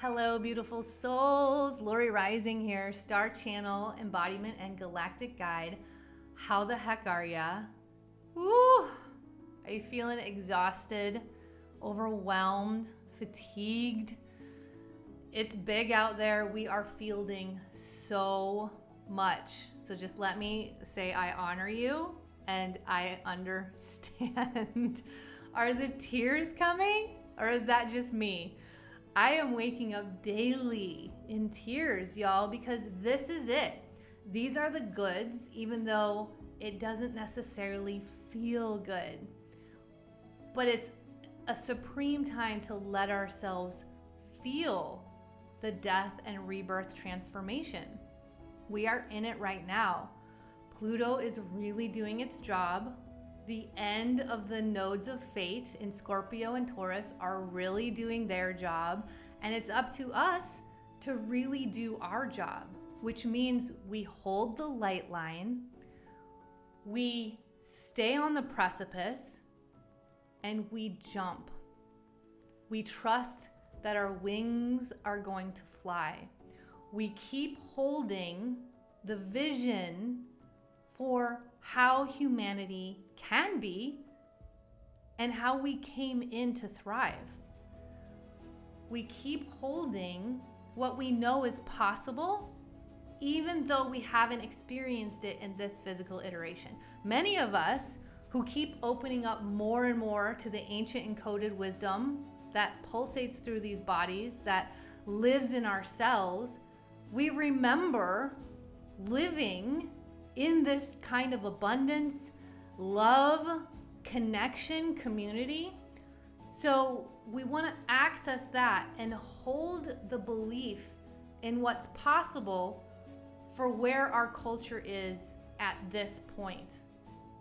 Hello, beautiful souls. Lori Reising here, Star Channel, Embodiment, and Galactic Guide. How the heck are ya? Woo! Are you feeling exhausted, overwhelmed, fatigued? It's big out there. We are fielding so much. So just let me say I honor you and I understand. Are the tears coming or is that just me? I am waking up daily in tears, y'all, because this is it. These are the goods, even though it doesn't necessarily feel good. But it's a supreme time to let ourselves feel the death and rebirth transformation. We are in it right now. Pluto is really doing its job. The end of the nodes of fate in Scorpio and Taurus are really doing their job. And it's up to us to really do our job, which means we hold the light line, we stay on the precipice, and we jump. We trust that our wings are going to fly. We keep holding the vision for how humanity can be and how we came in to thrive. We keep holding what we know is possible, even though we haven't experienced it in this physical iteration. Many of us who keep opening up more and more to the ancient encoded wisdom that pulsates through these bodies, that lives in our cells, we remember living in this kind of abundance, love, connection, community. So we want to access that and hold the belief in what's possible for where our culture is at this point.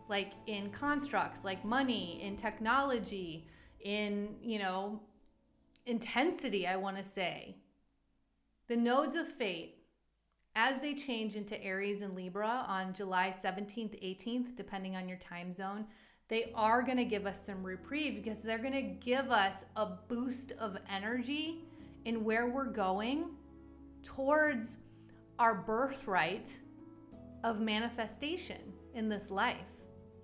Like in constructs, like money, in technology, in, intensity, I want to say. The nodes of fate, as they change into Aries and Libra on July 17th, 18th, depending on your time zone, they are going to give us some reprieve because they're going to give us a boost of energy in where we're going towards our birthright of manifestation in this life.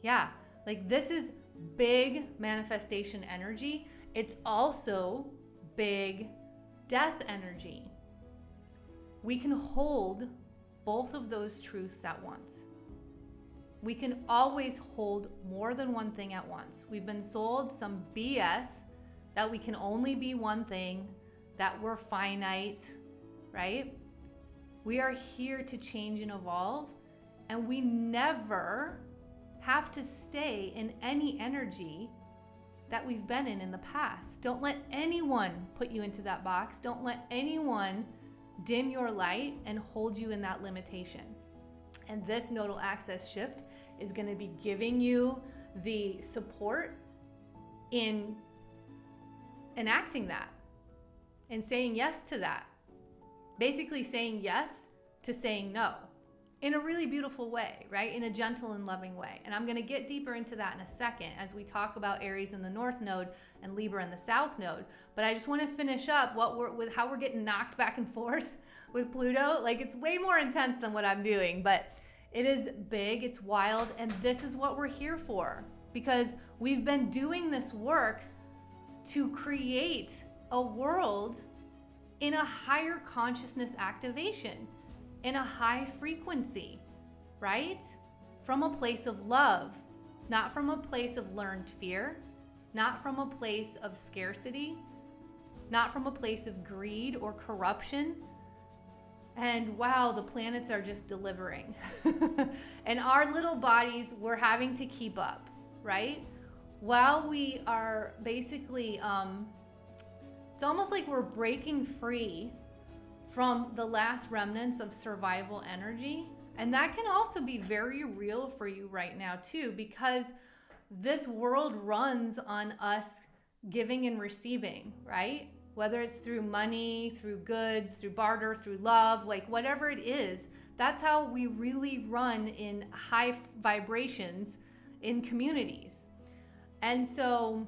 Yeah, like this is big manifestation energy. It's also big death energy. We can hold both of those truths at once. We can always hold more than one thing at once. We've been sold some BS that we can only be one thing, that we're finite, right? We are here to change and evolve, and we never have to stay in any energy that we've been in the past. Don't let anyone put you into that box. Don't let anyone dim your light and hold you in that limitation. And this nodal access shift is going to be giving you the support in enacting that and saying yes to that. Basically saying yes to saying no in a really beautiful way, right? In a gentle and loving way. And I'm going to get deeper into that in a second as we talk about Aries in the North Node and Libra in the South Node. But I just want to finish up with how we're getting knocked back and forth with Pluto. Like, it's way more intense than what I'm doing, but it is big, it's wild, and this is what we're here for, because we've been doing this work to create a world in a higher consciousness activation, in a high frequency, right? From a place of love, not from a place of learned fear, not from a place of scarcity, not from a place of greed or corruption. And wow, the planets are just delivering. And our little bodies, we're having to keep up, right? While we are basically, it's almost like we're breaking free from the last remnants of survival energy. And that can also be very real for you right now too, because this world runs on us giving and receiving, right? Whether it's through money, through goods, through barter, through love, like whatever it is, that's how we really run in high vibrations in communities. And so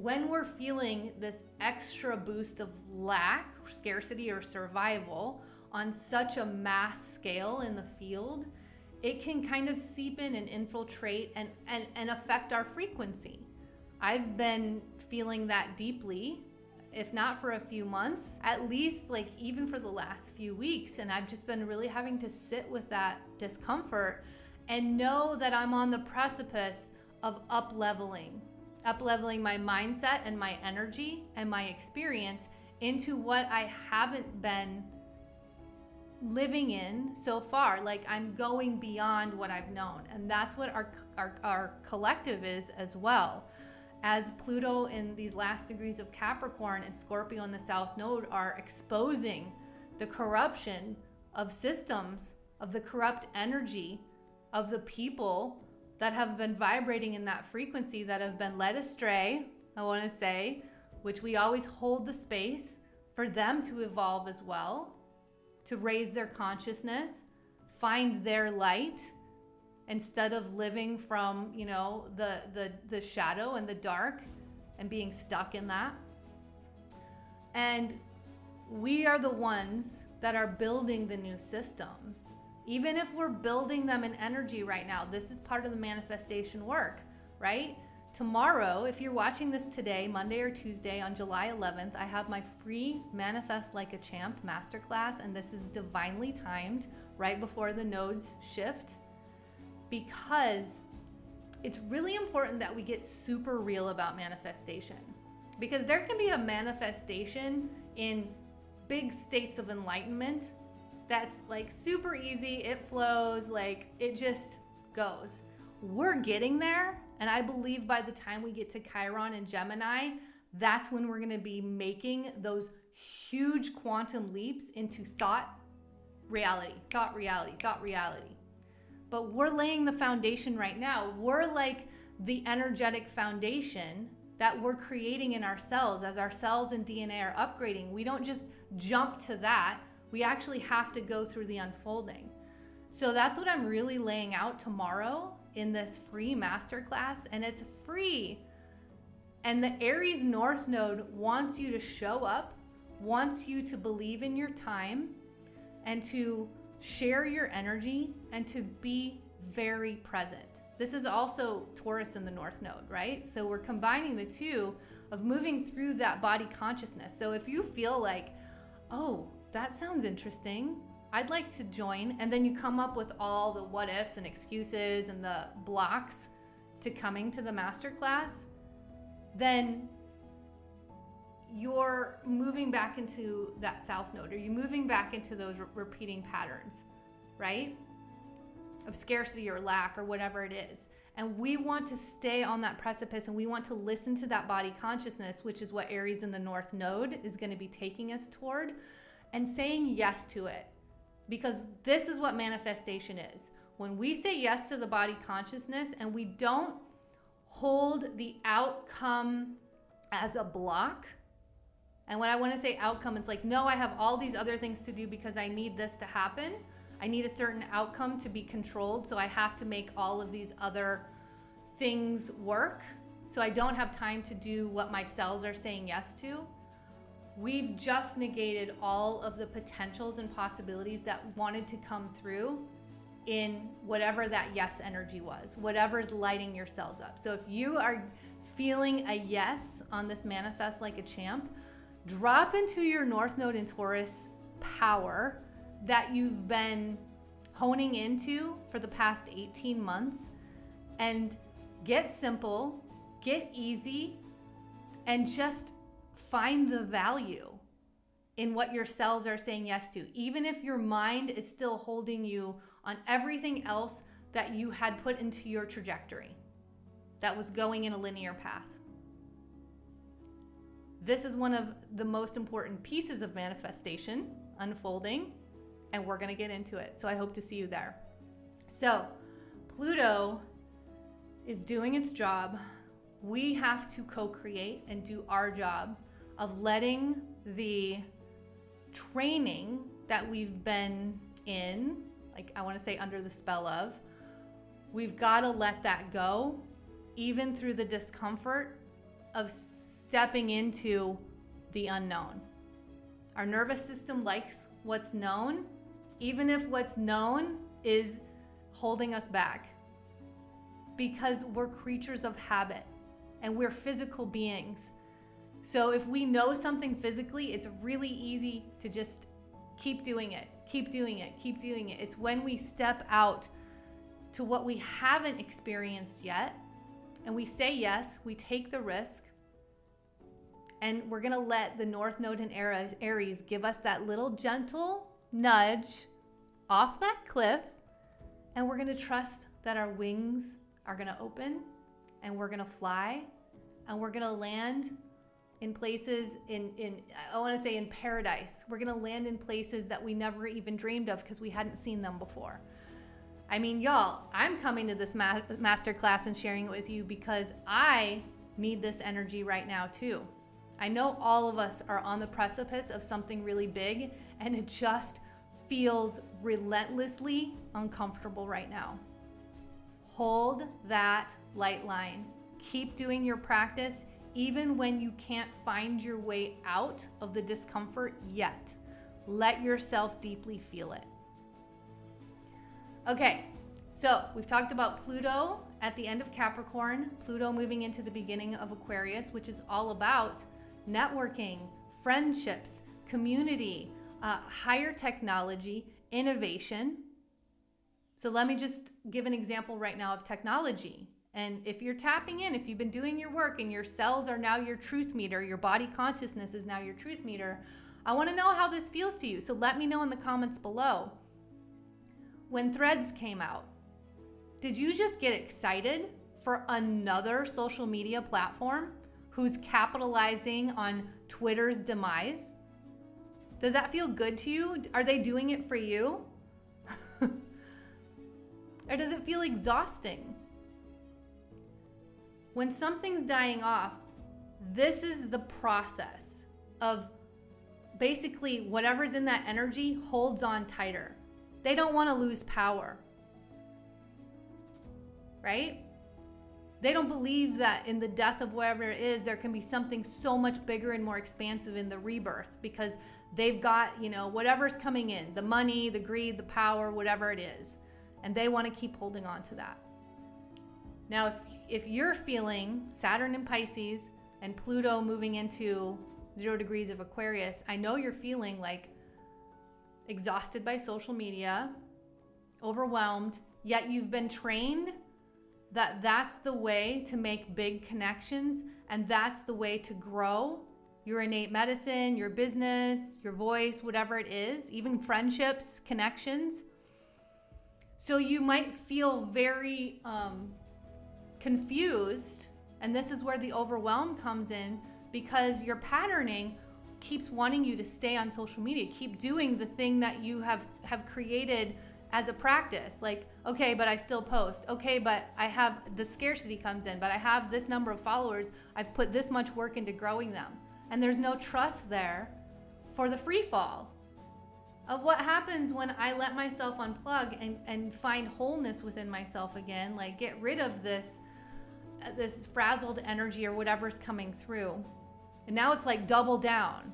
when we're feeling this extra boost of lack, scarcity, or survival on such a mass scale in the field, it can kind of seep in and infiltrate and affect our frequency. I've been feeling that deeply, if not for a few months, at least like even for the last few weeks. And I've just been really having to sit with that discomfort and know that I'm on the precipice of up-leveling my mindset and my energy and my experience into what I haven't been living in so far. Like, I'm going beyond what I've known. And that's what our collective is as well. As Pluto in these last degrees of Capricorn and Scorpio in the South Node are exposing the corruption of systems, of the corrupt energy of the people that have been vibrating in that frequency, that have been led astray, I want to say, which we always hold the space for them to evolve as well, to raise their consciousness, find their light, instead of living from, you know, the shadow and the dark and being stuck in that. And we are the ones that are building the new systems. Even if we're building them in energy right now, this is part of the manifestation work, right? Tomorrow, if you're watching this today, Monday or Tuesday on July 11th, I have my free Manifest Like a Champ Masterclass, and this is divinely timed right before the nodes shift, because it's really important that we get super real about manifestation. Because there can be a manifestation in big states of enlightenment that's like super easy, it flows, like it just goes. We're getting there, and I believe by the time we get to Chiron and Gemini, that's when we're going to be making those huge quantum leaps into thought reality. But we're laying the foundation right now. We're like the energetic foundation that we're creating in ourselves as our cells and DNA are upgrading. We don't just jump to that. We actually have to go through the unfolding. So that's what I'm really laying out tomorrow in this free masterclass, and it's free. And the Aries North Node wants you to show up, wants you to believe in your time, and to share your energy, and to be very present. This is also Taurus in the North Node, right? So we're combining the two of moving through that body consciousness. So if you feel like, oh, that sounds interesting, I'd like to join, and then you come up with all the what ifs and excuses and the blocks to coming to the masterclass, then you're moving back into that South Node, or you're moving back into those repeating patterns, right? Of scarcity or lack or whatever it is. And we want to stay on that precipice, and we want to listen to that body consciousness, which is what Aries in the North Node is going to be taking us toward, and saying yes to it. Because this is what manifestation is. When we say yes to the body consciousness and we don't hold the outcome as a block, and when I want to say outcome, it's like, no, I have all these other things to do because I need this to happen. I need a certain outcome to be controlled, so I have to make all of these other things work. So I don't have time to do what my cells are saying yes to. We've just negated all of the potentials and possibilities that wanted to come through in whatever that yes energy was, whatever's lighting your cells up. So if you are feeling a yes on this Manifest Like a Champ, drop into your North Node in Taurus power that you've been honing into for the past 18 months, and get simple, get easy, and just find the value in what your cells are saying yes to, even if your mind is still holding you on everything else that you had put into your trajectory that was going in a linear path. This is one of the most important pieces of manifestation unfolding, and we're going to get into it. So I hope to see you there. So Pluto is doing its job. We have to co-create and do our job of letting the training that we've been in, like I want to say under the spell of, we've got to let that go, even through the discomfort of stepping into the unknown. Our nervous system likes what's known, even if what's known is holding us back, because we're creatures of habit and we're physical beings. So if we know something physically, it's really easy to just keep doing it, keep doing it, keep doing it. It's when we step out to what we haven't experienced yet and we say yes, we take the risk, and we're going to let the North Node in Aries give us that little gentle nudge off that cliff, and we're going to trust that our wings are going to open and we're going to fly and we're going to land in places I want to say in paradise. We're going to land in places that we never even dreamed of because we hadn't seen them before. I mean, y'all, I'm coming to this masterclass and sharing it with you because I need this energy right now too. I know all of us are on the precipice of something really big, and it just feels relentlessly uncomfortable right now. Hold that light line. Keep doing your practice even when you can't find your way out of the discomfort yet. Let yourself deeply feel it. Okay, so we've talked about Pluto at the end of Capricorn, Pluto moving into the beginning of Aquarius, which is all about networking, friendships, community, higher technology, innovation. So let me just give an example right now of technology. And if you're tapping in, if you've been doing your work and your cells are now your truth meter, your body consciousness is now your truth meter, I want to know how this feels to you. So let me know in the comments below. When Threads came out, did you just get excited for another social media platform who's capitalizing on Twitter's demise? Does that feel good to you? Are they doing it for you? Or does it feel exhausting? When something's dying off, this is the process of basically whatever's in that energy holds on tighter. They don't want to lose power, right? They don't believe that in the death of whatever it is, there can be something so much bigger and more expansive in the rebirth, because they've got, whatever's coming in, the money, the greed, the power, whatever it is. And they want to keep holding on to that. Now, if you're feeling Saturn in Pisces and Pluto moving into 0 degrees of Aquarius, I know you're feeling like exhausted by social media, overwhelmed, yet you've been trained that that's the way to make big connections, and that's the way to grow your innate medicine, your business, your voice, whatever it is, even friendships, connections. So you might feel very confused, and this is where the overwhelm comes in, because your patterning keeps wanting you to stay on social media, keep doing the thing that you have created as a practice. Like, okay, but I still post. Okay, but I have the scarcity comes in, but I have this number of followers. I've put this much work into growing them. And there's no trust there for the free fall of what happens when I let myself unplug and find wholeness within myself again, like get rid of this frazzled energy or whatever's coming through. And now it's like double down.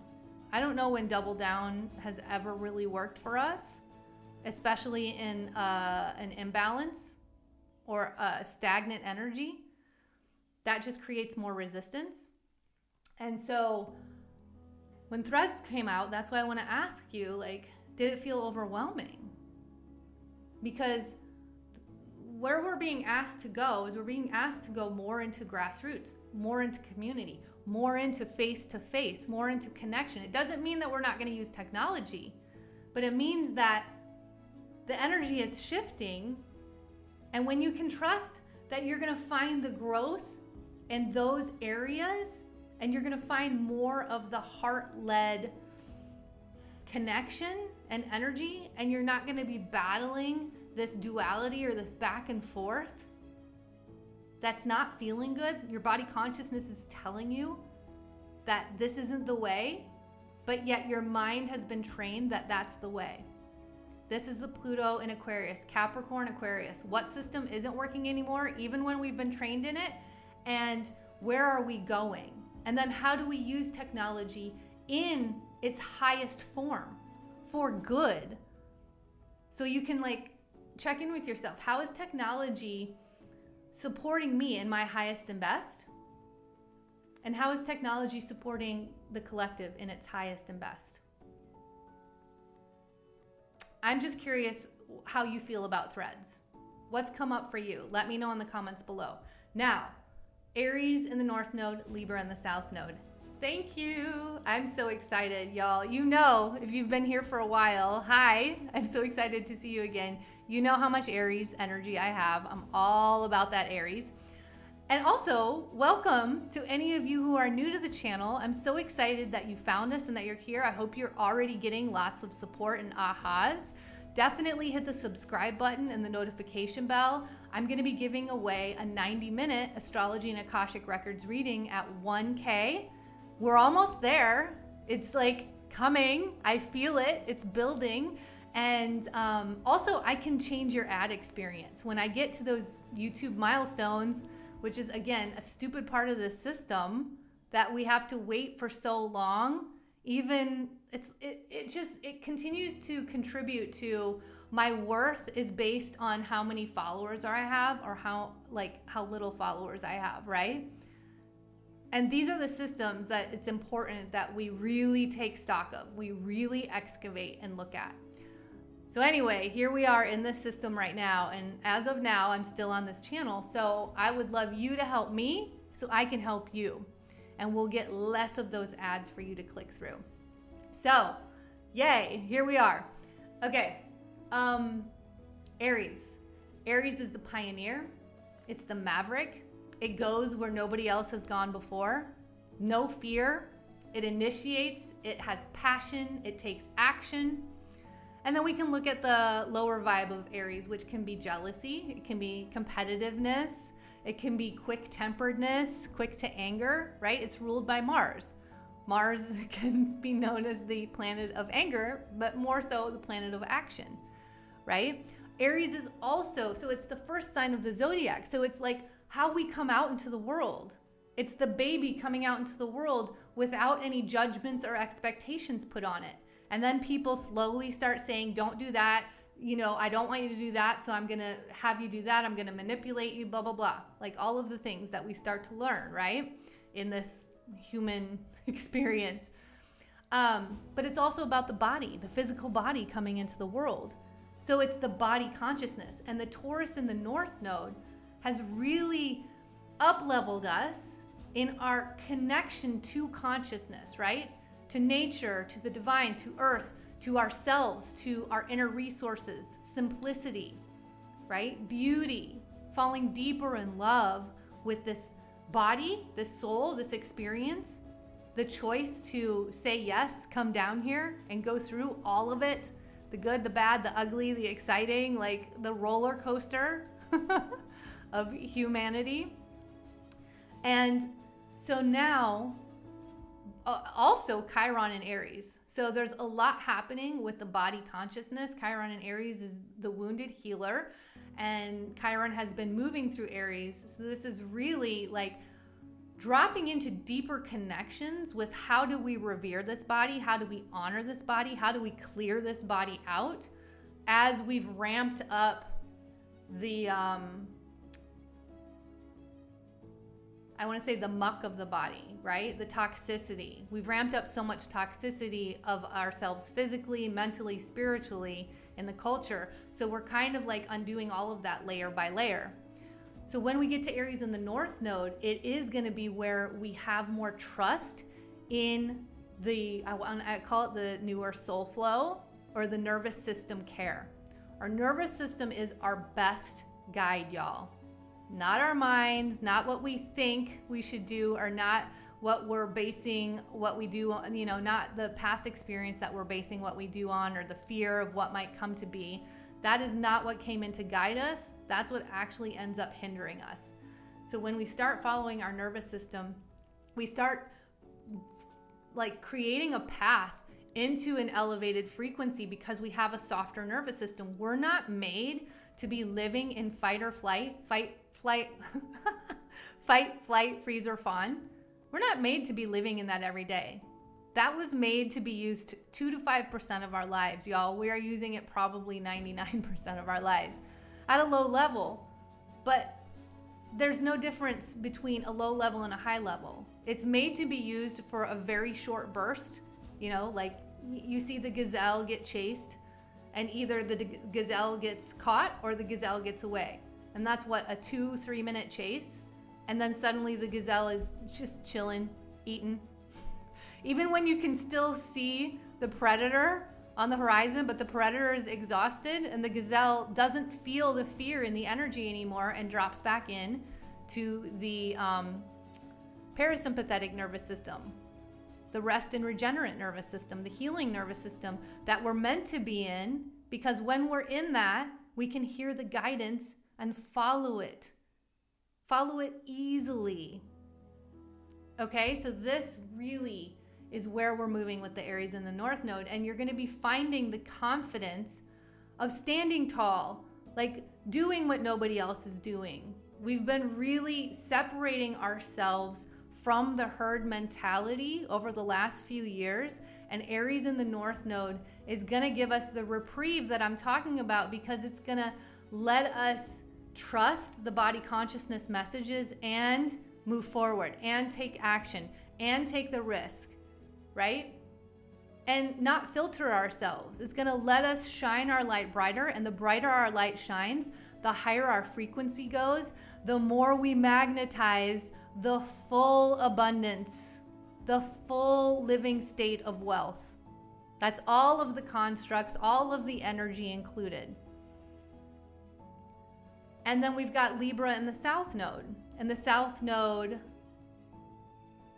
I don't know when double down has ever really worked for us, especially in an imbalance or a stagnant energy. That just creates more resistance. And so when Threads came out, that's why I want to ask you, like, did it feel overwhelming? Because where we're being asked to go is we're being asked to go more into grassroots, more into community, more into face-to-face, more into connection. It doesn't mean that we're not going to use technology, but it means that the energy is shifting. And when you can trust that you're going to find the growth in those areas, and you're going to find more of the heart-led connection and energy, and you're not going to be battling this duality or this back and forth that's not feeling good. Your body consciousness is telling you that this isn't the way, but yet your mind has been trained that that's the way. This is the Pluto in Aquarius, Capricorn, Aquarius. What system isn't working anymore, even when we've been trained in it? And where are we going? And then how do we use technology in its highest form for good? So you can like check in with yourself. How is technology supporting me in my highest and best? And how is technology supporting the collective in its highest and best? I'm just curious how you feel about threads. What's come up for you? Let me know in the comments below. Now, Aries in the North Node, Libra in the South Node. Thank you. I'm so excited, y'all. You know, if you've been here for a while, hi, I'm so excited to see you again. You know how much Aries energy I have. I'm all about that Aries. And also, welcome to any of you who are new to the channel. I'm so excited that you found us and that you're here. I hope you're already getting lots of support and ahas. Definitely hit the subscribe button and the notification bell. I'm going to be giving away a 90-minute Astrology and Akashic Records reading at 1K. We're almost there. It's like coming. I feel it. It's building. And also, I can change your ad experience. When I get to those YouTube milestones, which is, again, a stupid part of the system that we have to wait for so long, even it continues to contribute to my worth is based on how many followers I have or how little followers I have, right? And these are the systems that it's important that we really take stock of, we really excavate and look at. So anyway, here we are in this system right now, and as of now, I'm still on this channel, so I would love you to help me so I can help you, and we'll get less of those ads for you to click through. So, yay, here we are. Okay, Aries. Aries is the pioneer. It's the maverick. It goes where nobody else has gone before. No fear. It initiates. It has passion. It takes action. And then we can look at the lower vibe of Aries, which can be jealousy. It can be competitiveness. It can be quick-temperedness, quick to anger, right? It's ruled by Mars. Mars can be known as the planet of anger, but more so the planet of action, right? Aries is also, so it's the first sign of the zodiac. So it's like how we come out into the world. It's the baby coming out into the world without any judgments or expectations put on it. And then people slowly start saying, don't do that. You know, I don't want you to do that, so I'm going to have you do that. I'm going to manipulate you, blah, blah, blah. Like all of the things that we start to learn, right? In this human experience. But it's also about the body, the physical body coming into the world. So it's the body consciousness. And the Taurus in the North Node has really up-leveled us in our connection to consciousness, right? To nature, to the divine, to earth, to ourselves, to our inner resources, simplicity, right? Beauty, falling deeper in love with this body, this soul, this experience, the choice to say yes, come down here and go through all of it, the good, the bad, the ugly, the exciting, like the roller coaster of humanity. And so now, also Chiron in Aries. So there's a lot happening with the body consciousness. Chiron in Aries is the wounded healer, and Chiron has been moving through Aries. So this is really like dropping into deeper connections with how do we revere this body? How do we honor this body? How do we clear this body out as we've ramped up the, I want to say the muck of the body, right? The toxicity. We've ramped up so much toxicity of ourselves physically, mentally, spiritually in the culture. So we're kind of like undoing all of that layer by layer. So when we get to Aries in the North Node, it is going to be where we have more trust in the, I call it the newer soul flow or the nervous system care. Our nervous system is our best guide, y'all. Not our minds, not what we think we should do, or not what we're basing what we do on, you know, not the past experience that we're basing what we do on, or the fear of what might come to be. That is not what came in to guide us. That's what actually ends up hindering us. So when we start following our nervous system, we start like creating a path into an elevated frequency because we have a softer nervous system. We're not made to be living in fight or flight, fight, flight, freeze, or fawn. We're not made to be living in that every day. That was made to be used 2 to 5% of our lives, y'all. We are using it probably 99% of our lives at a low level. But there's no difference between a low level and a high level. It's made to be used for a very short burst. You know, like you see the gazelle get chased, and either the gazelle gets caught or the gazelle gets away. And that's what, a 2-3 minute chase. And then suddenly the gazelle is just chilling, eating. Even when you can still see the predator on the horizon, but the predator is exhausted and the gazelle doesn't feel the fear and the energy anymore and drops back in to the parasympathetic nervous system, the rest and regenerate nervous system, the healing nervous system that we're meant to be in, because when we're in that, we can hear the guidance and follow it. Follow it easily. Okay, so this really is where we're moving with the Aries in the North Node, and you're going to be finding the confidence of standing tall, like doing what nobody else is doing. We've been really separating ourselves from the herd mentality over the last few years, and Aries in the North Node is going to give us the reprieve that I'm talking about, because it's going to let us trust the body consciousness messages and move forward and take action and take the risk, right? And not filter ourselves. It's going to let us shine our light brighter, and the brighter our light shines, the higher our frequency goes, the more we magnetize the full abundance, the full living state of wealth. That's all of the constructs, all of the energy included. And then we've got Libra in the South Node. And the South Node,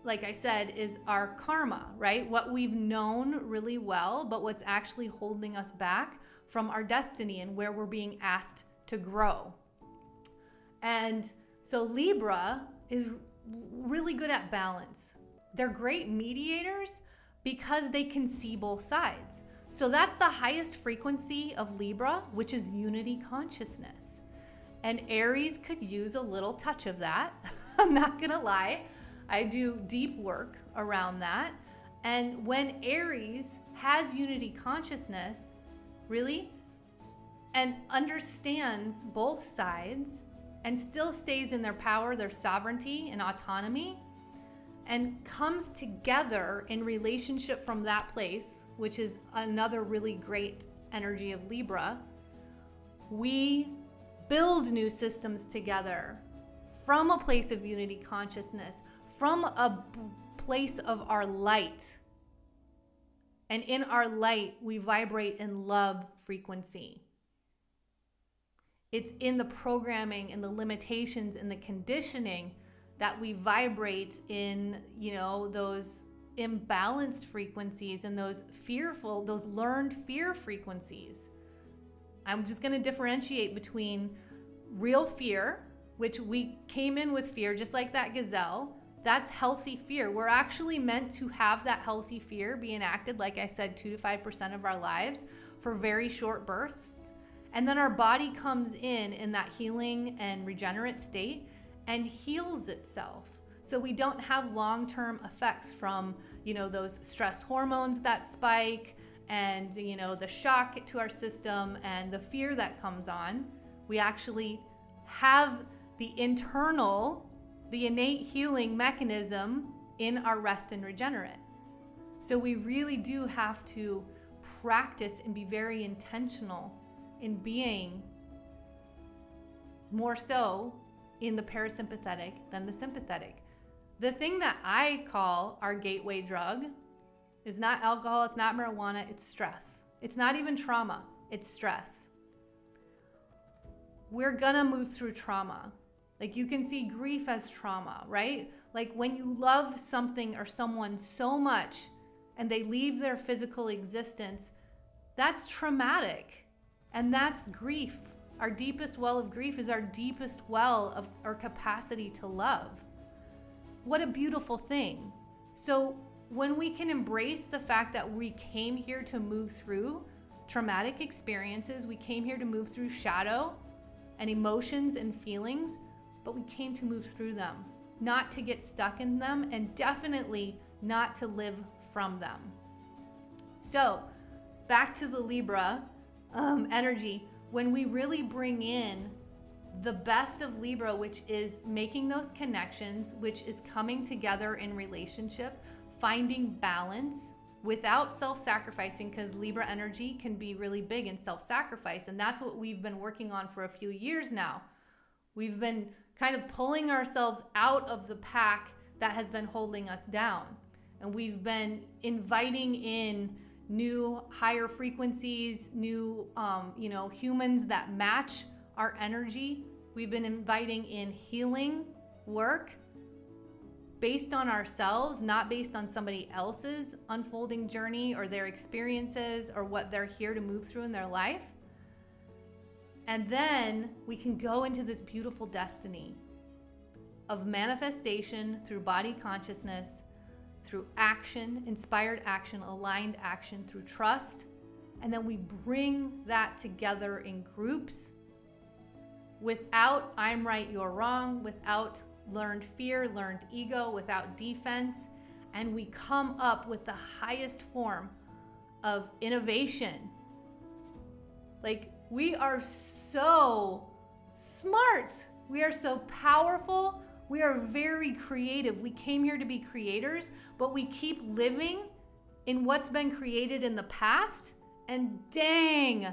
like I said, is our karma, right? What we've known really well, but what's actually holding us back from our destiny and where we're being asked to grow. And so Libra is really good at balance. They're great mediators because they can see both sides. So that's the highest frequency of Libra, which is unity consciousness. And Aries could use a little touch of that. I'm not gonna lie. I do deep work around that. And when Aries has unity consciousness, really, and understands both sides and still stays in their power, their sovereignty and autonomy, and comes together in relationship from that place, which is another really great energy of Libra, we build new systems together from a place of unity consciousness, from a place of our light. And in our light, we vibrate in love frequency. It's in the programming and the limitations and the conditioning that we vibrate in, those imbalanced frequencies and those fearful, those learned fear frequencies. I'm just going to differentiate between real fear, which we came in with fear, just like that gazelle. That's healthy fear. We're actually meant to have that healthy fear be enacted, like I said, 2 to 5% of our lives for very short bursts. And then our body comes in that healing and regenerate state and heals itself. So we don't have long-term effects from, those stress hormones that spike and, the shock to our system and the fear that comes on. We actually have the innate healing mechanism in our rest and regenerate. So we really do have to practice and be very intentional in being more so in the parasympathetic than the sympathetic. The thing that I call our gateway drug is not alcohol, it's not marijuana, it's stress. It's not even trauma, it's stress. We're gonna move through trauma. Like you can see grief as trauma, right? Like when you love something or someone so much and they leave their physical existence, that's traumatic. And that's grief. Our deepest well of grief is our deepest well of our capacity to love. What a beautiful thing. So when we can embrace the fact that we came here to move through traumatic experiences, we came here to move through shadow and emotions and feelings, but we came to move through them. not to get stuck in them, and definitely not to live from them. So back to the Libra energy, when we really bring in the best of Libra, which is making those connections, which is coming together in relationship, finding balance without self-sacrificing, because Libra energy can be really big in self-sacrifice. And that's what we've been working on for a few years now. We've been kind of pulling ourselves out of the pack that has been holding us down. And we've been inviting in new higher frequencies, new, humans that match our energy. We've been inviting in healing work based on ourselves, not based on somebody else's unfolding journey or their experiences or what they're here to move through in their life. And then we can go into this beautiful destiny of manifestation through body consciousness, through action, inspired action, aligned action, through trust. And then we bring that together in groups without I'm right, you're wrong, without learned fear, learned ego, without defense. And we come up with the highest form of innovation. Like, we are so smart. We are so powerful. We are very creative. We came here to be creators, but we keep living in what's been created in the past. And dang,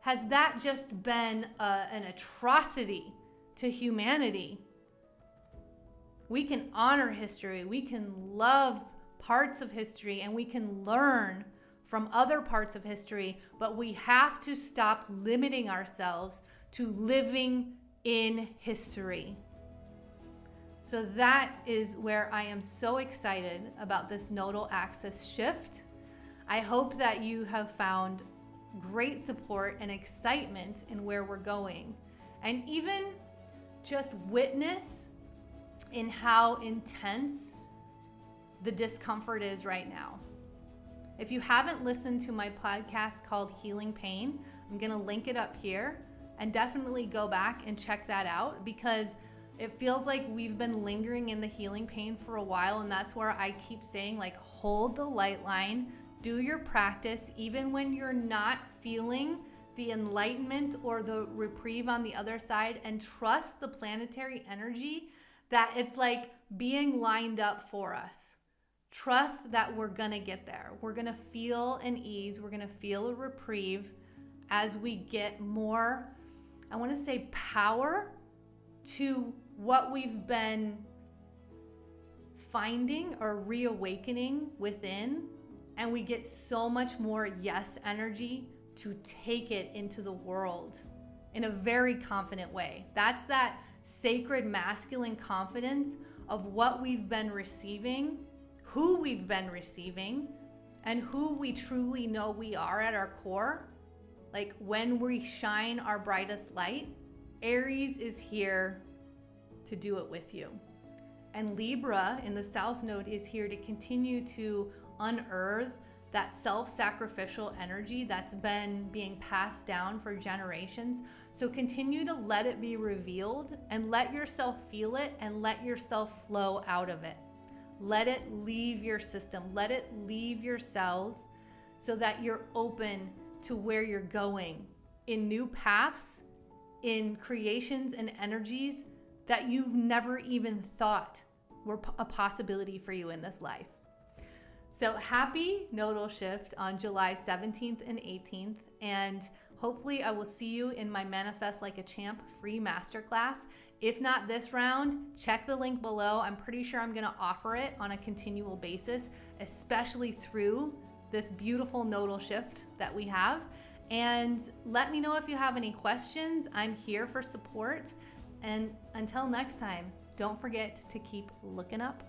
has that just been an atrocity to humanity. We can honor history. We can love parts of history, and we can learn from other parts of history, but we have to stop limiting ourselves to living in history. So that is where I am so excited about this nodal axis shift. I hope that you have found great support and excitement in where we're going, and even just witness in how intense the discomfort is right now. If you haven't listened to my podcast called Healing Pain, I'm going to link it up here, and definitely go back and check that out, because it feels like we've been lingering in the healing pain for a while. And that's where I keep saying, like, hold the light line, do your practice, even when you're not feeling the enlightenment or the reprieve on the other side, and trust the planetary energy that it's like being lined up for us. Trust that we're gonna get there. We're gonna feel an ease. We're gonna feel a reprieve as we get more, I wanna say, power to what we've been finding or reawakening within. And we get so much more yes energy to take it into the world in a very confident way. That's that sacred masculine confidence of what we've been receiving, who we've been receiving, and who we truly know we are at our core. Like, when we shine our brightest light, Aries is here to do it with you. And Libra in the South Node is here to continue to unearth that self-sacrificial energy that's been being passed down for generations. So continue to let it be revealed, and let yourself feel it, and let yourself flow out of it. Let it leave your system. Let it leave your cells, so that you're open to where you're going in new paths, in creations and energies that you've never even thought were a possibility for you in this life. So happy nodal shift on July 17th and 18th. And hopefully I will see you in my Manifest Like a Champ free masterclass. If not this round, check the link below. I'm pretty sure I'm going to offer it on a continual basis, especially through this beautiful nodal shift that we have. And let me know if you have any questions. I'm here for support. And until next time, don't forget to keep looking up.